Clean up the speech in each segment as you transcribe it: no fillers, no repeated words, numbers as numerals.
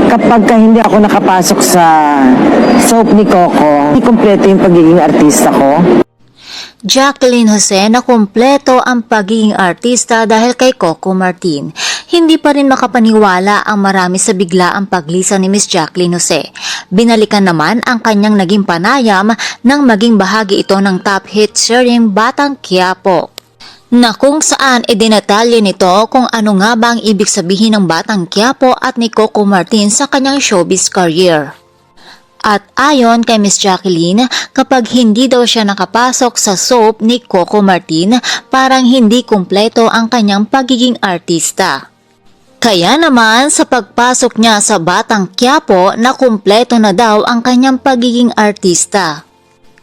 Kapag hindi ako nakapasok sa soap ni Coco, hindi kumpleto yung pagiging artista ko. Jacqueline Jose na kumpleto ang pagiging artista dahil kay Coco Martin. Hindi pa rin makapaniwala ang marami sa biglaang paglisan ni Miss Jacqueline Jose. Binalikan naman ang kanyang naging panayam nang maging bahagi ito ng top hit series Batang Quiapo, na kung saan idinatalye nito kung ano nga ba ang ibig sabihin ng Batang Quiapo at ni Coco Martin sa kanyang showbiz career. At ayon kay Miss Jacqueline, kapag hindi daw siya nakapasok sa soap ni Coco Martin, parang hindi kumpleto ang kanyang pagiging artista. Kaya naman sa pagpasok niya sa Batang Quiapo na kumpleto na daw ang kanyang pagiging artista.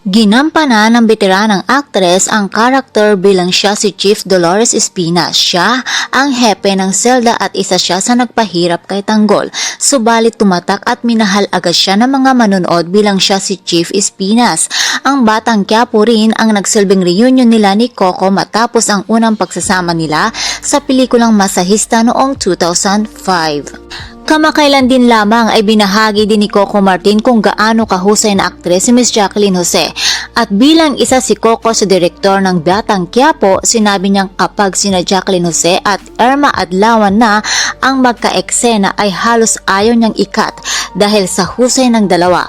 Ginampanan ng veteranang actress ang karakter bilang siya si Chief Dolores Espinas. Siya ang hepe ng selda at isa siya sa nagpahirap kay Tanggol. Subalit tumatak at minahal agad siya ng mga manonood bilang siya si Chief Espinas. Ang Batang Quiapo rin ang nagsilbing reunion nila ni Coco matapos ang unang pagsasama nila sa pelikulang Masahista noong 2005. Kamakailan din lamang ay binahagi din ni Coco Martin kung gaano kahusay na aktres si Miss Jacqueline Jose. At bilang isa si Coco sa direktor ng Batang Quiapo, sinabi niyang kapag sina Jacqueline Jose at Irma Adlawan na ang magka-eksena ay halos ayaw niyang ikat dahil sa husay ng dalawa.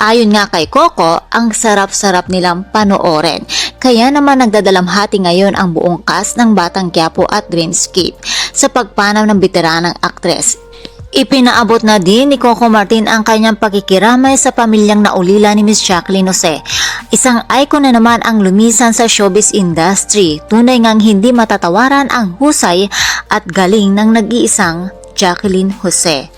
Ayon nga kay Coco, ang sarap-sarap nilang panoorin. Kaya naman nagdadalamhati ngayon ang buong cast ng Batang Quiapo at Dreamscape sa pagpanaw ng veteranang aktres. Ipinaabot na din ni Coco Martin ang kanyang pakikiramay sa pamilyang naulila ni Miss Jacqueline Jose. Isang icon na naman ang lumisan sa showbiz industry. Tunay ngang hindi matatawaran ang husay at galing ng nag-iisang Jacqueline Jose.